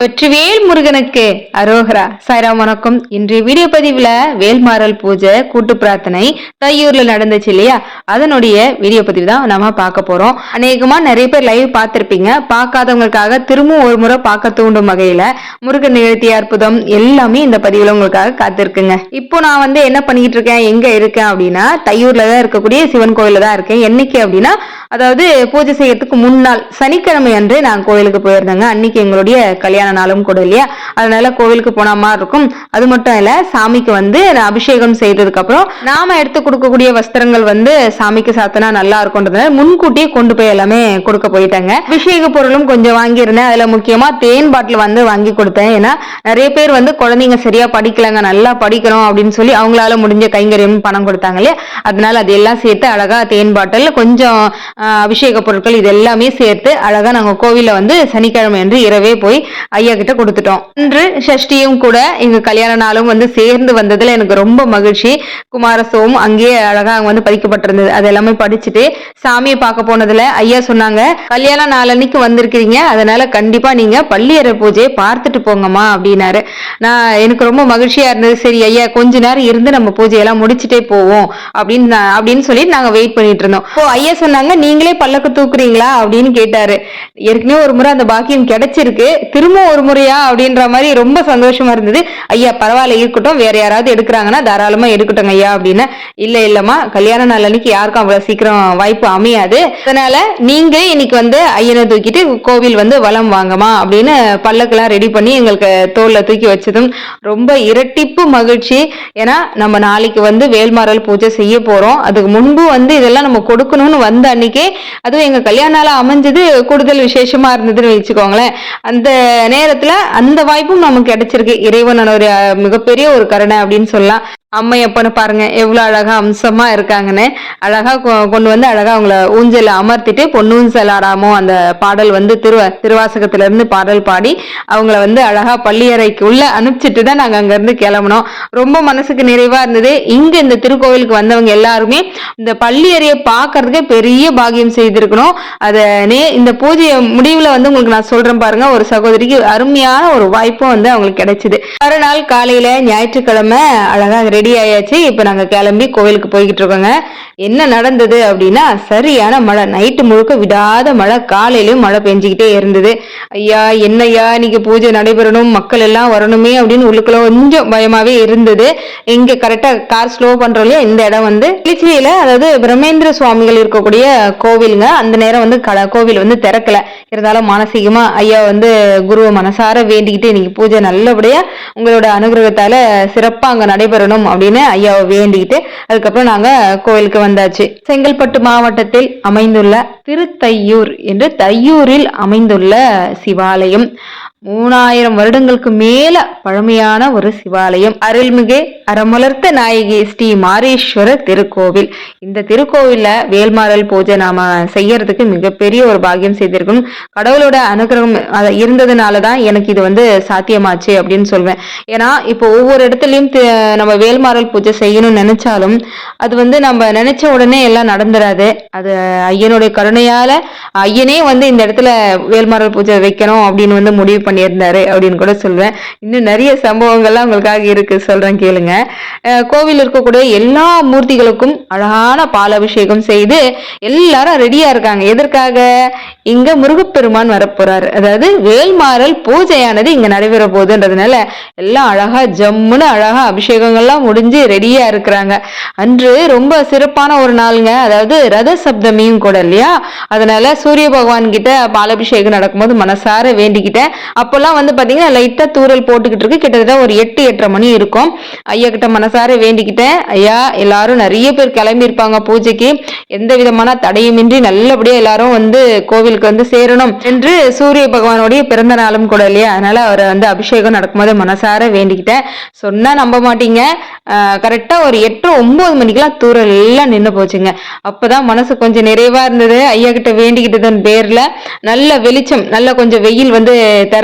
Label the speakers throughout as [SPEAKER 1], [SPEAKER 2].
[SPEAKER 1] வெற்றிவேல் முருகனுக்கு அரோகரா. சாய்ராம் வணக்கம். இன்றைய வீடியோ பதிவுல வேல்மாறல் பூஜை கூட்டு பிரார்த்தனை தையூர்ல நடந்துச்சு இல்லையா, அதனுடைய வீடியோ பதிவு தான் நாம பார்க்க போறோம். அநேகமா நிறைய பேர் லைவ் பார்த்திருப்பீங்க. பார்க்காதவங்களுக்காக திரும்பவும் ஒரு முறை பார்க்க தூண்டும் வகையில முருகன் நிகழ்த்திய அற்புதம் எல்லாமே இந்த பதிவுல உங்களுக்காக காத்திருக்குங்க. இப்போ நான் என்ன பண்ணிட்டு இருக்கேன், எங்க இருக்கேன் அப்படின்னா தையூர்ல தான் இருக்கக்கூடிய சிவன் கோயில தான் இருக்கேன். என்னைக்கு அப்படின்னா, அதாவது பூஜை செய்யறதுக்கு முன்னாள் சனிக்கிழமை அன்று நான் கோயிலுக்கு போயிருந்தேங்க. அன்னைக்கு எங்களுடைய கல்யாண நாளும் கூட இல்லையா, அதனால கோவிலுக்கு போன மாதிரி இருக்கும். அது மட்டும் இல்ல, சாமிக்கு அபிஷேகம் செய்ததுக்கு அப்புறம் நாம எடுத்து கொடுக்கக்கூடிய வஸ்திரங்கள் சாமிக்கு சாத்தினா நல்லா இருக்கும்ன்றதுனால முன்கூட்டியே கொண்டு போய் எல்லாமே கொடுக்க போயிட்டாங்க. அபிஷேக பொருளும் கொஞ்சம் வாங்கியிருந்தேன். அதுல முக்கியமா தேன் பாட்டில் வாங்கி கொடுத்தேன். ஏன்னா நிறைய பேர் குழந்தைங்க சரியா படிக்கலங்க, நல்லா படிக்கணும் அப்படின்னு சொல்லி அவங்களால முடிஞ்ச கைங்கரியம் பணம் கொடுத்தாங்க இல்லையா, அதனால அது எல்லாம் சேர்த்து அழகா தேன் பாட்டில் கொஞ்சம் அபிஷேக பொருட்கள் இது எல்லாமே சேர்த்து அழகா நாங்க கோவில்ல சனிக்கிழமை அன்று இரவே போய் ஐயா கிட்ட கொடுத்துட்டோம். இன்று சஷ்டியும் கூட எங்க கல்யாண நாளும் சேர்ந்து வந்ததுல எனக்கு ரொம்ப மகிழ்ச்சி. குமாரசோம் அங்கேயே அழகா பதிக்கப்பட்டிருந்தது. அது எல்லாமே படிச்சுட்டு சாமியை பார்க்க போனதுல ஐயா சொன்னாங்க, கல்யாண நாள் அன்னைக்கு வந்திருக்கிறீங்க, அதனால கண்டிப்பா நீங்க பள்ளியறை பூஜையை பார்த்துட்டு போங்கம்மா அப்படின்னாரு. எனக்கு ரொம்ப மகிழ்ச்சியா இருந்தது. சரி ஐயா கொஞ்ச நேரம் இருந்து நம்ம பூஜையெல்லாம் முடிச்சுட்டே போவோம் அப்படின்னு சொல்லி நாங்க வெயிட் பண்ணிட்டு இருந்தோம். ஐயா சொன்னாங்க, நீங்களே பல்லக்கு தூக்குறீங்களா அப்படின்னு கேட்டாரு. ஏற்கனவே ஒரு முறை அந்த பாக்கியம் கிடைச்சிருக்கு, திரும்ப ஒரு முறையா அப்படின்ற மாதிரி ரொம்ப சந்தோஷமா இருந்தது. ஐயா பரவாயில்ல இருக்கட்டும், வேற யாராவது எடுக்கிறாங்கன்னா தாராளமா எடுக்கட்டும் ஐயா அப்படின்னு. இல்லம்மா, கல்யாண நாள் அன்னைக்கு யாருக்கும் அவ்வளவு சீக்கிரம் வாய்ப்பு அமையாது, அதனால நீங்க இன்னைக்கு ஐயனை தூக்கிட்டு கோவில் வலம் வாங்கம்மா அப்படின்னு பல்லக்கெல்லாம் ரெடி பண்ணி எங்களுக்கு தோல்ல தூக்கி வச்சதும் ரொம்ப இரட்டிப்பு மகிழ்ச்சி. ஏன்னா நம்ம நாளைக்கு வேல்மாறல் பூஜை செய்ய போறோம். அதுக்கு முன்பு இதெல்லாம் நம்ம கொடுக்கணும்னு வந்த அன்னைக்கே, அதுவும் எங்க கல்யாண நாளா அமைஞ்சது கூடுதல் விசேஷமா இருந்ததுன்னு வச்சுக்கோங்களேன். அந்த நேரத்துல அந்த வாய்ப்பும் நமக்கு கிடைச்சிருக்கு. இறைவன் ஒரு மிகப்பெரிய ஒரு கருணை அப்படின்னு சொல்லலாம். அம்மையப்பன்னு பாருங்க எவ்வளவு அழகா அம்சமா இருக்காங்கன்னு. அழகா கொண்டு அழகா அவங்கள ஊஞ்சல அமர்த்திட்டு பொன்னூஞ்சல் ஆடாமோ அந்த பாடல் திருவாசகத்துல இருந்து பாடல் பாடி அவங்கள அழகா பள்ளியறைக்கு உள்ள அனுப்பிச்சிட்டு தான் நாங்க அங்க இருந்து கிளம்பணும். ரொம்ப மனசுக்கு நிறைவா இருந்தது. இங்க இந்த திருக்கோவிலுக்கு வந்தவங்க எல்லாருமே இந்த பள்ளியறையை பாக்குறதுக்கே பெரிய பாகியம் செய்திருக்கணும். இந்த பூஜை முடிவுல உங்களுக்கு நான் சொல்றேன் பாருங்க, ஒரு சகோதரிக்கு அருமையான ஒரு வாய்ப்பும் அவங்களுக்கு கிடைச்சது. மறுநாள் காலையில ஞாயிற்றுக்கிழமை அழகா ரெடி ஆயாச்சு. இப்ப நாங்க கிளம்பி கோவிலுக்கு போய்கிட்டு இருக்கோங்க. என்ன நடந்தது அப்படின்னா, சரியான மழை, நைட்டு முழுக்க விடாத மழை, காலையிலயும் மழை பெஞ்சுக்கிட்டே இருந்தது. ஐயா என்னையா இன்னைக்கு பூஜை நடைபெறணும், மக்கள் எல்லாம் வரணுமே அப்படின்னு உள்ளுக்குள்ள கொஞ்சம் பயமாவே இருந்தது. இங்க கரெக்டா கார் ஸ்லோ பண்றோம் இல்லையா, இந்த இடம் திருச்சியில, அதாவது பிரம்மேந்திர சுவாமிகள் இருக்கக்கூடிய கோவிலுங்க. அந்த நேரம் கோவில் திறக்கல. இருந்தாலும் மானசீகமா ஐயா குருவை மனசார வேண்டிக்கிட்டு இன்னைக்கு பூஜை நல்லபடியா உங்களோட அனுகிரகத்தால சிறப்பா அங்க நடைபெறணும் அப்படின்னு ஐயாவை வேண்டிக்கிட்டு அதுக்கப்புறம் நாங்க கோயிலுக்கு வந்தாச்சு. செங்கல்பட்டு மாவட்டத்தில் அமைந்துள்ள திருத்தையூர் என்று தையூரில் அமைந்துள்ள சிவாலயம் 3000 வருடங்களுக்கு மேல பழமையான ஒரு சிவாலயம். அருள்மிகு அறமலர்த்த நாயகி ஸ்ரீ மாரீஸ்வரர் திருக்கோவில். இந்த திருக்கோவில்ல வேல்மாறல் பூஜை நாம செய்யறதுக்கு மிகப்பெரிய ஒரு பாக்கியம் செய்திருக்கணும். கடவுளோட அனுகிரகம் இருந்ததுனாலதான் எனக்கு இது சாத்தியமாச்சு அப்படின்னு சொல்வேன். ஏன்னா இப்போ ஒவ்வொரு இடத்துலயும் நம்ம வேல்மாறல் பூஜை செய்யணும்னு நினைச்சாலும் அது நம்ம நினைச்ச உடனே எல்லாம் நடந்துராது. அது ஐயனுடைய கருணையால ஐயனே இந்த இடத்துல வேல்மாறல் பூஜை வைக்கணும் அப்படின்னு முடிவு பண்ணியிருந்தாரு அப்படின்னு கூட சொல்வேன். இன்னும் நிறைய சம்பவங்கள்லாம் உங்களுக்காக இருக்கு, சொல்றேன் கேளுங்க. கோவில் இருக்கக்கூடிய எல்லா மூர்த்திகளுக்கும் அழகான பாலாபிஷேகம் செய்து எல்லாரும் ரெடியா இருக்காங்க. எதற்காக? இங்க முருகப்பெருமான் வரப்போறாரு. அதாவது வேல்மாறல் பூஜையானது இங்க நடைபெற போகுதுன்றதுனால எல்லாம் அழகா ஜம்முன்னு அழகா அபிஷேகங்கள்லாம் முடிஞ்சு ரெடியா இருக்கிறாங்க. அன்று ரொம்ப சிறப்பான ஒரு நாளுங்க. அதாவது ரத சப்தமியும் கூட இல்லையா, அதனால சூரிய பகவான் கிட்ட பாலாபிஷேகம் நடக்கும்போது மனசார வேண்டிக்கிட்டேன். அப்பெல்லாம் பாத்தீங்கன்னா லைட்டா தூரல் போட்டுக்கிட்டு இருக்கு. கிட்டத்தட்ட ஒரு 8-8:30 மணி இருக்கும். ஐயா கிட்ட மனசார வேண்டிக்கிட்டேன், ஐயா எல்லாரும் நிறைய பேர் கிளம்பி இருப்பாங்க பூஜைக்கு, எந்த விதமான தடையுமின்றி நல்லபடியா எல்லாரும் கோவிலுக்கு சேரணும் என்று. சூரிய பகவானுடைய பிறந்த நாளும் கூட இல்லையா, அதனால அவரை அபிஷேகம் நடக்கும்போது மனசார வேண்டிக்கிட்டேன். சொன்னா நம்ப மாட்டீங்க, கரெக்டா ஒரு 8-9 மணிக்கெல்லாம் தூரல் எல்லாம் நின்று போச்சுங்க. அப்பதான் மனசு கொஞ்சம் நிறைவா இருந்தது. ஐயா கிட்ட வேண்டிக்கிட்டதன் பேர்ல நல்ல வெளிச்சம், நல்ல கொஞ்சம் வெயில்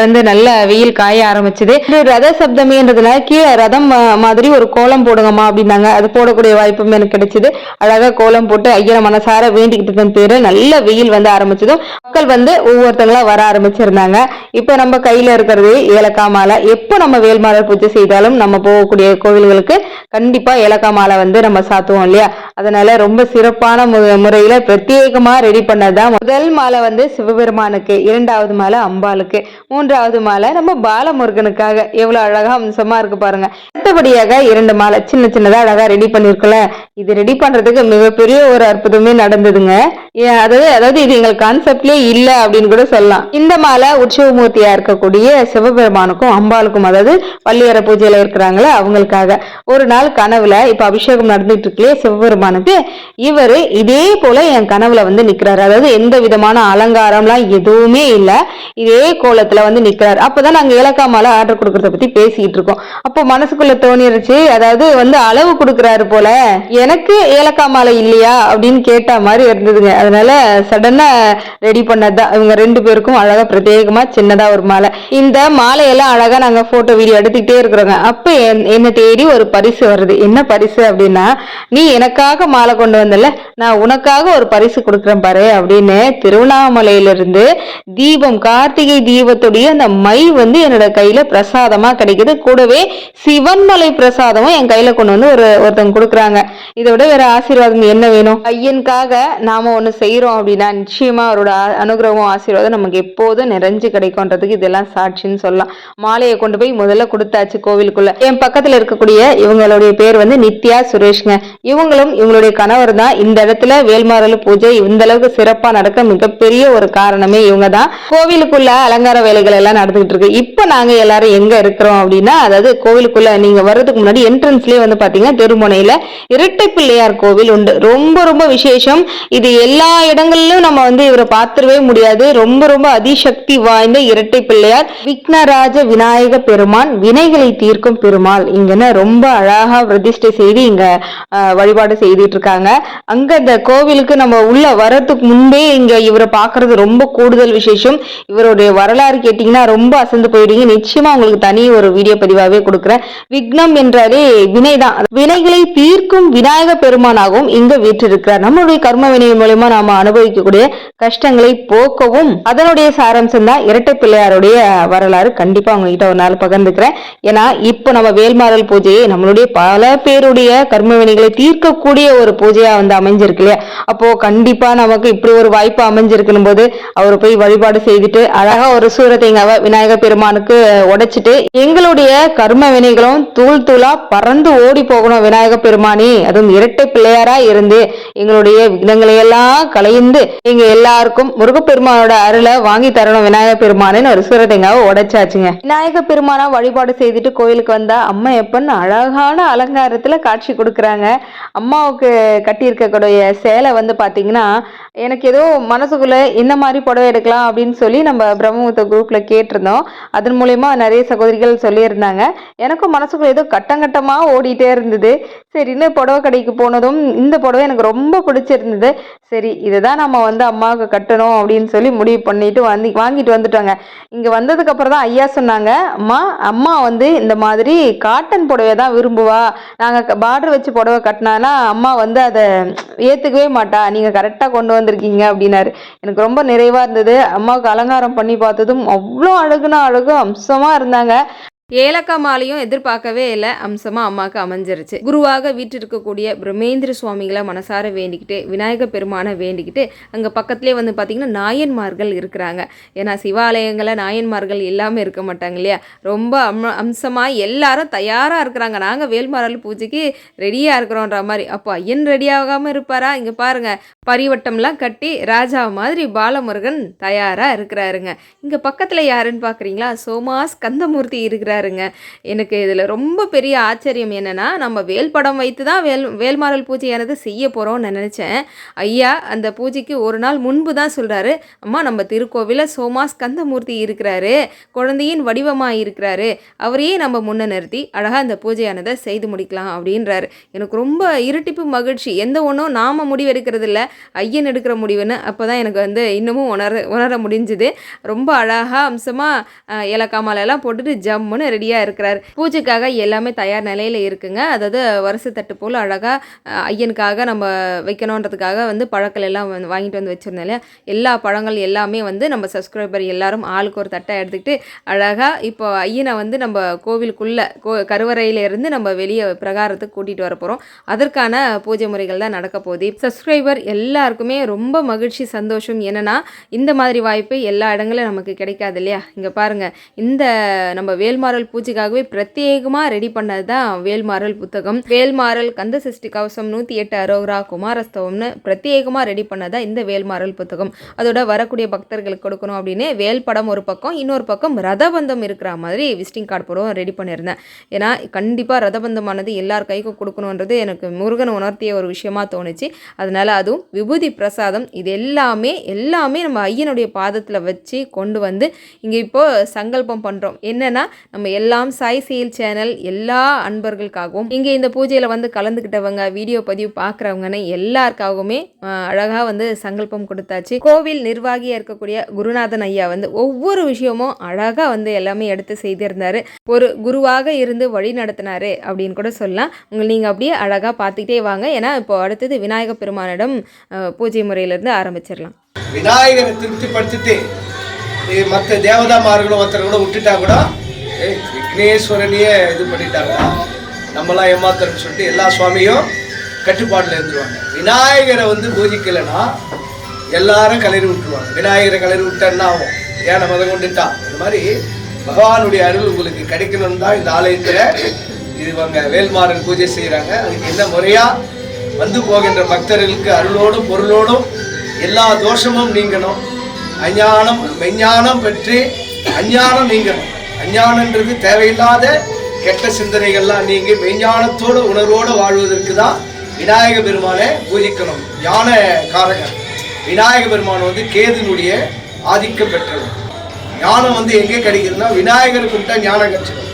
[SPEAKER 1] வந்து நல்ல வெயில் காய ஆரம்பிச்சது. ரத சப்தமின்றதுனால கீழே ரதம் மாதிரி ஒரு கோலம் போடுங்கம்மா அப்படின்னாங்க. அது போடக்கூடிய வாய்ப்பும் எனக்கு கிடைச்சது. அழகா கோலம் போட்டு ஐயரை மனசார வேண்டிக்கிட்டு பேரு நல்ல வெயில் வந்து ஆரம்பிச்சதும் மக்கள் வந்து ஒவ்வொருத்தங்களா வர ஆரம்பிச்சிருந்தாங்க. இப்ப நம்ம கையில இருக்கிறது ஏலக்காய் மாலை. எப்போ நம்ம வேல்மாறல் பூஜை செய்தாலும் நம்ம போகக்கூடிய கோவில்களுக்கு கண்டிப்பா ஏலக்காய் மாலை வந்து நம்ம சாத்துவோம் இல்லையா? அதனால ரொம்ப சிறப்பான முறையில பிரத்யேகமா ரெடி பண்ணதுதான். முதல் மாலை வந்து சிவபெருமானுக்கு, இரண்டாவது மாலை அம்பாளுக்கு, மூன்றாவது மாலை நம்ம பாலமுருகனுக்காக. எவ்வளவு அழகா அம்சமா இருக்கு பாருங்க. அடுத்தபடியாக 2 மாலை சின்ன சின்னதா அழகா ரெடி பண்ணிருக்கல. இது ரெடி பண்றதுக்கு மிகப்பெரிய ஒரு அற்புதமே நடந்ததுங்க. அதாவது இது எங்கள் கான்செப்ட்லயே இல்ல அப்படின்னு கூட சொல்லலாம். இந்த மாலை உற்சவமூர்த்தியா இருக்கக்கூடிய சிவபெருமானுக்கும் அம்பாளுக்கும், அதாவது பள்ளியற பூஜையில இருக்கிறாங்களே அவங்களுக்காக. ஒரு நாள் கனவுல இப்ப அபிஷேகம் நடந்துட்டு இருக்கே சிவபெருமானுக்கு, இவரு இதே போல என் கனவுல வந்து நிக்கிறாரு. அதாவது எந்த விதமான அலங்காரம்லாம் எதுவுமே இல்ல, இதே கோலத்துல வந்து நிக்கிறாரு. அப்பதான் நாங்க ஏலக்காய் மாலை ஆர்டர் கொடுக்கறத பத்தி பேசிட்டு இருக்கோம். அப்போ மனசுக்குள்ள தோணிருச்சு, அதாவது வந்து அளவு கொடுக்கறாரு போல, எனக்கு ஏலக்காய் மாலை இல்லையா அப்படின்னு கேட்ட மாதிரி இருந்ததுங்க. அதனால சடனா ரெடி பண்ணதுதான். இவங்க 2 பேருக்கும் அழகா பிரத்யேகமா சின்னதா ஒரு மாலை. இந்த மாலையெல்லாம் அழகா நாங்க போட்டோ வீடியோ எடுத்துக்கிட்டே இருக்கிறோங்க. அப்ப என்ன தேடி ஒரு பரிசு வருது. என்ன பரிசு அப்படின்னா, நீ எனக்காக மாலை கொண்டு வந்தல, நான் உனக்காக ஒரு பரிசு கொடுக்குறேன் பாரு அப்படின்னு திருவண்ணாமலையிலிருந்து தீபம், கார்த்திகை தீபத்துடைய அந்த மை வந்து என்னோட கையில பிரசாதமா கிடைக்குது. கூடவே சிவன்மலை பிரசாதமும் என் கையில கொண்டு வந்து ஒருத்தவங்க கொடுக்குறாங்க. இதோட வேற ஆசீர்வாதம் என்ன வேணும்? ஐயனுக்காக நாம ஒண்ணு செய்யறோம் அப்படின்னா நிச்சயமா அவரோட அனுகிரகம், ஆசீர்வாதம் நமக்கு எப்போதும் நிறைஞ்சு கிடைக்கும்ன்றதுக்கு இதெல்லாம் சாட்சின்னு சொல்லலாம். மாலையை கொண்டு போய் முதல்ல கொடுத்தாச்சு கோவிலுக்குள்ள. என் பக்கத்துல இருக்கக்கூடிய இவங்களுடைய பேர் வந்து நித்யா சுரேஷ்ங்க. இவங்களும் இவங்களுடைய கணவர் தான் இந்த இடத்துல வேல்மாறல் பூஜை இந்த அளவுக்கு சிறப்பா நடக்க மிகப்பெரிய ஒரு காரணமே இவங்க தான். கோவிலுக்குள்ள அலங்கார வேலைகள் எல்லாம் நடந்துகிட்டு இருக்கு. இப்ப நாங்க எல்லாரும் எங்க இருக்கிறோம் அப்படின்னா, அதாவது கோவிலுக்குள்ள நீங்க வர்றதுக்கு முன்னாடி என்ட்ரன்ஸ்லயே வந்து பாத்தீங்கன்னா தெருமுனையில இரட்டை பிள்ளையார் கோவில் உண்டு. ரொம்ப ரொம்ப விசேஷம். இது எல்லா இடங்களிலும் நம்ம வந்து இவரை பார்த்துடவே முடியாது. ரொம்ப ரொம்ப அதிசக்தி வாய்ந்த இரட்டை பிள்ளையார், விக்னராஜ விநாயக பெருமான், வினைகளை தீர்க்கும் பெருமாள். இங்கன்னு ரொம்ப அழகா பிரதிஷ்டை செய்து இங்க வழிபாடு செய்துட்டு இருக்காங்க. அங்க இந்த கோவிலுக்கு நம்ம உள்ள வரதுக்கு முன்பே இங்க இவரை பாக்குறது ரொம்ப கூடுதல் விசேஷம். இவருடைய வரலாறு கேட்டீங்கன்னா ரொம்ப அசந்து போயிடுவீங்க. நிச்சயமா உங்களுக்கு தனி ஒரு வீடியோ பதிவாவே கொடுக்குறேன். விக்னம் என்றாலே வினைதான். வினைகளை தீர்க்கும் விநாயக பெருமானாகவும் இங்க வீற்றிருக்கிறார். நம்மளுடைய கர்ம வினையின் மூலமா நாம அனுபவிக்கக்கூடிய கஷ்டங்களை போக்கவும் அதனுடைய சாரம்சம் தான் இரட்டை பிள்ளையாருடைய வரலாறு. கண்டிப்பா உங்ககிட்ட ஒரு நாள் பகிர்ந்துக்கிறேன். ஏன்னா இப்ப நம்ம வேல்மாறல் பூஜையை நம்மளுடைய பல பேருடைய கர்ம வினைகளை தீர்க்கக்கூடிய ஒரு பூஜையா வந்து அமைஞ்சிருக்கு இல்லையா? அப்போ கண்டிப்பா நமக்கு இப்படி ஒரு வாய்ப்பு அமைஞ்சிருக்கணும் போது அவர் போய் வழிபாடு செய்துட்டு அழகா ஒரு சூரத்தேங்காவை விநாயகர் பெருமானுக்கு உடைச்சிட்டு எங்களுடைய கர்ம வினைகளும் தூள் தூளா பறந்து ஓடி போகணும் விநாயக பெருமானே, அதுவும் இரட்டை பிள்ளையாரா இருந்து எங்களுடைய விக்னங்களை எல்லாம் கலைந்து எங்க எல்லாருக்கும் முருகப்பெருமானோட அருளை வாங்கி தரணும் விநாயக பெருமானு ஒரு சூரத்தேங்காவை உடைச்சாச்சுங்க. விநாயக பெருமானா வழிபாடு செய்துட்டு கோயிலுக்கு வந்தா அம்மா எப்பன்னு அழகான அலங்காரத்துல காட்சி கொடுக்குறாங்க. அம்மாவுக்கு கட்டி இருக்கக்கூடிய சேலை வந்து பாத்தீங்கன்னா எனக்கு ஏதோ மனசுக்குள்ள இந்த மாதிரி புடவை எடுக்கலாம் அப்படின்னு சொல்லி நம்ம பிரம்மமுத்த குரூப்ல கேட்டிருந்தோம். அதன் மூலயமா நிறைய சகோதரிகள் சொல்லியிருந்தாங்க. எனக்கும் மனசுக்குள்ள ஏதோ கட்டங்கட்டமா ஓடிட்டே இருந்தது. சரி, இன்னும் புடவை கடைக்கு போனதும் இந்த புடவை எனக்கு ரொம்ப பிடிச்சிருந்தது. சரி, இதுதான் நம்ம வந்து அம்மாவுக்கு கட்டணும் அப்படின்னு சொல்லி முடிவு பண்ணிட்டு வாங்கிட்டு வந்துட்டோங்க. இங்க வந்ததுக்கு அப்புறம் தான் ஐயா சொன்னாங்க, அம்மா வந்து இந்த மாதிரி காட்டன் புடவை தான் விரும்புவா, நாங்க பார்டர் வச்சு புடவை கட்டினானா அம்மா வந்து அதை ஏத்துக்கவே மாட்டா, நீங்க கரெக்டா கொண்டு வந்திருக்கீங்க அப்படின்னாரு. எனக்கு ரொம்ப நிறைவா இருந்தது. அம்மாவுக்கு அலங்காரம் பண்ணி பார்த்ததும் அவ்வளோ அழகுனா அழகு அம்சமா இருந்தாங்க. ஏலக்காய் மாலையும் எதிர்பார்க்கவே இல்லை, அம்சமாக அம்மாவுக்கு அமைஞ்சிருச்சு. குருவாக வீட்டிருக்கக்கூடிய பிரம்மேந்திர சுவாமிகளை மனசார வேண்டிக்கிட்டு விநாயக பெருமானை வேண்டிக்கிட்டு அங்கே பக்கத்துலேயே வந்து பார்த்திங்கன்னா நாயன்மார்கள் இருக்கிறாங்க. ஏன்னா சிவாலயங்களில் நாயன்மார்கள் இல்லாமல் இருக்க மாட்டாங்க இல்லையா? ரொம்ப அம்சமாக எல்லாரும் தயாராக இருக்கிறாங்க. நாங்கள் வேல்மாறல் பூஜைக்கு ரெடியாக இருக்கிறோன்ற மாதிரி. அப்போ ஐயன் ரெடியாகாமல் இருப்பாரா? இங்கே பாருங்கள், பரிவட்டம்லாம் கட்டி ராஜா மாதிரி பாலமுருகன் தயாராக இருக்கிறாருங்க. இங்கே பக்கத்தில் யாருன்னு பார்க்குறீங்களா? சோமா ஸ்கந்தமூர்த்தி இருக்கிறார். இருக்கிறாருங்க. எனக்கு இதில் ரொம்ப பெரிய ஆச்சரியம் என்னென்னா, நம்ம வேல் படம் வைத்து தான் வேல்மாறல் பூஜையானது செய்ய போகிறோம்னு நான் நினச்சேன். ஐயா அந்த பூஜைக்கு ஒரு நாள் முன்பு தான் சொல்கிறாரு, அம்மா நம்ம திருக்கோவிலில் சோமா ஸ்கந்தமூர்த்தி இருக்கிறாரு, குழந்தையின் வடிவமாக இருக்கிறாரு, அவரையே நம்ம முன்ன நிறுத்தி அழகாக அந்த பூஜையானதை செய்து முடிக்கலாம் அப்படின்றாரு. எனக்கு ரொம்ப இரட்டிப்பு மகிழ்ச்சி. எந்த ஒன்றும் நாம் முடிவெடுக்கிறது இல்லை, ஐயன் எடுக்கிற முடிவுன்னு அப்போ தான் எனக்கு இன்னமும் உணர முடிஞ்சுது. ரொம்ப அழகாக அம்சமாக ஏலக்காய் மாலையெல்லாம் போட்டுட்டு ஜம்முன்னு ரெடியாக இருக்கிறார். பூஜைக்காக எல்லாமே தயார் நிலையில் இருக்குங்க. அதாவது வருஷத்தட்டு போல் அழகாக ஐயனுக்காக நம்ம வைக்கணுன்றதுக்காக பழங்கள் எல்லாம் வாங்கிட்டு வந்து வச்சுருந்தேன் இல்லையா, எல்லா பழங்கள் எல்லாமே நம்ம சப்ஸ்கிரைபர் எல்லாரும் ஆளுக்கு ஒரு தட்டை எடுத்துக்கிட்டு அழகாக இப்போ ஐயனை நம்ம கோவிலுக்குள்ளே கருவறையிலேருந்து நம்ம வெளியே பிரகாரத்துக்கு கூட்டிகிட்டு வர போகிறோம். அதற்கான பூஜை முறைகள் தான் நடக்க போகுது. சப்ஸ்கிரைபர் எல்லாருக்குமே ரொம்ப மகிழ்ச்சி சந்தோஷம். என்னென்னா இந்த மாதிரி வாய்ப்பு எல்லா இடங்களும் நமக்கு கிடைக்காது இல்லையா. இங்கே பாருங்கள், இந்த நம்ம வேல்மாறல் பூஜைக்காகவே பிரத்யேகமாக ரெடி பண்ணது தான் வேல்மாறல் புத்தகம். வேல்மாறல் கந்த சஷ்டி கவசம் 108 அரோகரா குமாரஸ்தவம்னு பிரத்யேகமாக ரெடி பண்ணதான் இந்த வேல்மாறல் புத்தகம். அதோட வரக்கூடிய பக்தர்களுக்கு கொடுக்கணும் அப்படின்னு வேல் படம் ஒரு பக்கம், இன்னொரு பக்கம் ரதபந்தம் இருக்கிற மாதிரி விசிட்டிங் கார்டு பூரா ரெடி பண்ணியிருந்தேன். ஏன்னா கண்டிப்பாக ரதபந்தமானது எல்லார் கைக்கும் கொடுக்கணுன்றது எனக்கு முருகன் உணர்த்திய ஒரு விஷயமா தோணுச்சு. அதனால் அதுவும் விபூதி பிரசாதம் இது எல்லாமே நம்ம ஐயனுடைய பாதத்தில் வச்சு கொண்டு வந்து இங்கே இப்போது சங்கல்பம் பண்ணுறோம். என்னென்னா நம்ம எல்லாம் சாய் செயல் சேனல் எல்லா அன்பர்களுக்காகவும் இங்கே இந்த பூஜையில் கலந்துக்கிட்டவங்க, வீடியோ பதிவு பார்க்குறவங்கன்னு எல்லாருக்காகவுமே அழகாக சங்கல்பம் கொடுத்தாச்சு. கோவில் நிர்வாகியாக இருக்கக்கூடிய குருநாதன் ஐயா ஒவ்வொரு விஷயமும் அழகாக எல்லாமே எடுத்து செய்திருந்தார். ஒரு குருவாக இருந்து வழி நடத்தினார் அப்படின்னு கூட சொல்லலாம். நீங்கள் அப்படியே அழகாக பார்த்துக்கிட்டே வாங்க. ஏன்னா இப்போ அடுத்தது விநாயக பெருமானிடம் பூஜை முறையிலிருந்து ஆரம்பிச்சிடலாம்.
[SPEAKER 2] விநாயகரை திருப்திப்படுத்திட்டு மற்ற தேவதாமார்களும் ஒருத்தர் கூட விட்டுட்டா கூட விக்னேஸ்வரனையே இது பண்ணிட்டாங்க, நம்மளாம் ஏமாத்தன்னு சொல்லிட்டு எல்லா சுவாமியும் கட்டுப்பாட்டில் இருந்துருவாங்க. விநாயகரை பூஜிக்கலைன்னா எல்லாரும் கலரி விட்டுருவாங்க. விநாயகரை கலரி விட்டேன்னா ஆகும், ஏன் மதம் கொண்டுட்டா. இந்த மாதிரி பகவானுடைய அருள் உங்களுக்கு கிடைக்கணும்னு தான் இந்த ஆலயத்தில் இவங்க வேல்மாறல் பூஜை செய்கிறாங்க. அதுக்கு என்ன முறையாக போகின்ற பக்தர்களுக்கு அருளோடும் பொருளோடும் எல்லா தோஷமும் நீங்கணும். அஞ்ஞானம் மெஞ்ஞானம் பெற்று அஞ்ஞானம் நீங்கணும். அஞ்ஞானன்றது தேவையில்லாத கெட்ட சிந்தனைகள்லாம் நீங்கி மெஞ்ஞானத்தோடு உணர்வோடு வாழ்வதற்கு தான் விநாயக பெருமானை பூஜிக்கணும். ஞான காரகன் விநாயக பெருமான் கேதுனுடைய ஆதிக்கம் பெற்றவர். ஞானம் எங்கே கிடைக்குதுன்னா விநாயகர் கும்பிட்டா ஞானம் கிடைச்சிடும்.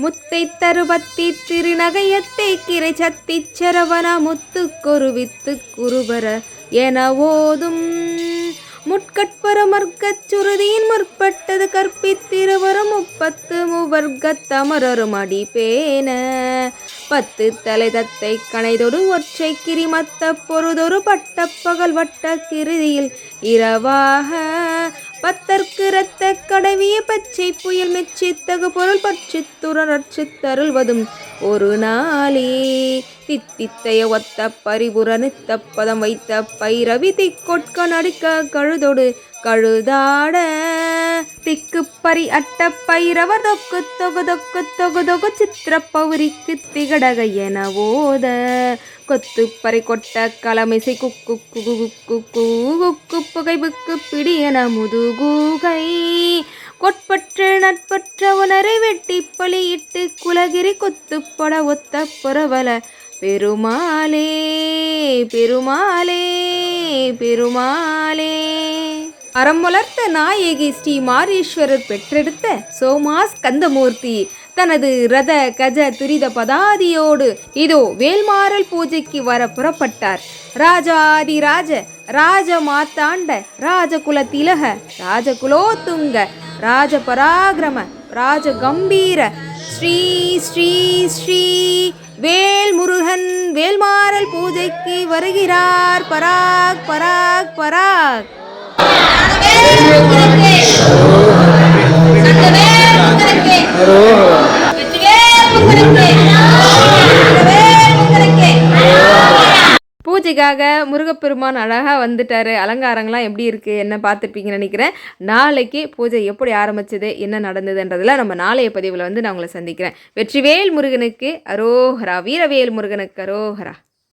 [SPEAKER 1] முத்தை தருபத்தி திருநகையத்தை கிரை சத்தி சரவண முத்துக்கொரு வித்து குருபர என ஓதும் முட்கட்பர மர்க்கச் சுருதியின் முற்பட்டது கற்பித்திருவரும் 30 மூவர்க்கத் தமரரும் அடிப்பேன 10 தலை தத்தை கணைதொடு ஒற்றை கிரிமத்த பொருதொரு பட்ட பகல் வட்ட கிருதியில் இரவாக பத்தற்கு இரத்த கடவிய பச்சை புயல் மெச்சித்தகு பொருள் பட்சித்துரட்சி தருள்வதும் ஒரு நாளே தித்தித்தைய ஒத்த பரிபுர நித்த பதம் வைத்த பைரவி திக்கொட்க நடிக்க கழுதொடு கழுதாட திக்கு பரி அட்ட பைரவர் தொக்கு தொகு தொக்கு தொகு தொகு சித்திர பௌரிக்கு திகடக என ஓத கொத்து பறை கொட்ட கலமிசை குக்கு குகு குக்கு குக்கு புகை புக்கு பிடியன முதுகூகை கொட்பற்று நட்பற்ற உணரை வெட்டி பலியிட்டு குலகிரி கொத்துப்பட ஒத்த புறவல பெருமாளே பெருமாளே பெருமாளே. அறமுலர்த்த நாயகி ஸ்ரீ மாரீஸ்வரர் பெற்றெடுத்த சோமாஸ் கந்தமூர்த்தி தனது ரத கஜ துரித பதாதியோடு இதோ வேல்மாறல் பூஜைக்கு வர புறப்பட்டார். ராஜாதிராஜ ராஜ மாத்தாண்ட ராஜகுல திலக ராஜகுலோத்துங்க ராஜபராக்கிரம ராஜகம்பீர ஸ்ரீ ஸ்ரீ ஸ்ரீ வேல்முருகன் வேல்மாறல் பூஜைக்கு வருகிறார். பராக் பராக் பராக். பூஜைக்காக முருகப்பெருமான் அழகாக வந்துட்டார். அலங்காரங்கள்லாம் எப்படி இருக்குது என்ன பார்த்துருப்பீங்கன்னு நினைக்கிறேன். நாளைக்கு பூஜை எப்படி ஆரம்பிச்சது என்ன நடந்ததுன்றதில் நம்ம நாளைய பதிவில் வந்து நான் உங்களை சந்திக்கிறேன். வெற்றிவேல் முருகனுக்கு அரோஹரா, வீரவேல் முருகனுக்கு அரோஹரா.